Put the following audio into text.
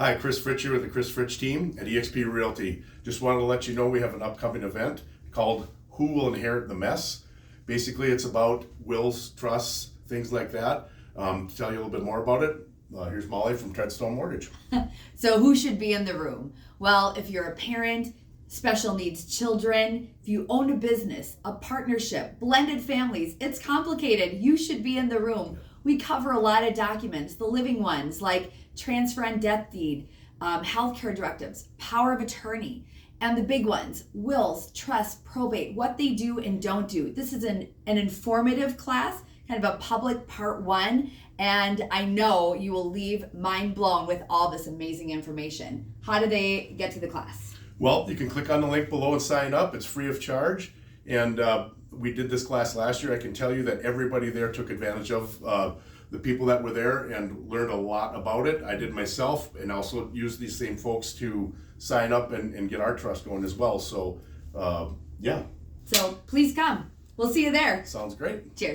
Hi, Chris Fritch here with the Chris Fritch team at eXp Realty. Just wanted to let you know we have an upcoming event called Who Will Inherit the Mess? Basically, it's about wills, trusts, things like that. To tell you a little bit more about it, here's Molly from Treadstone Mortgage. So who should be in the room? Well, if you're a parent, special needs children, if you own a business, a partnership, blended families, it's complicated. You should be in the room. We cover a lot of documents, the living ones like transfer and death deed, healthcare directives, power of attorney, and the big ones, wills, trust, probate, what they do and don't do. This is an informative class, kind of a public part one, and I know you will leave mind blown with all this amazing information. How do they get to the class? Well, you can click on the link below and sign up. It's free of charge. And we did this class last year. I can tell you that everybody there took advantage of the people that were there and learned a lot about it. I did myself, and also used these same folks to sign up and get our trust going as well. So, yeah. So please come. We'll see you there. Sounds great. Cheers.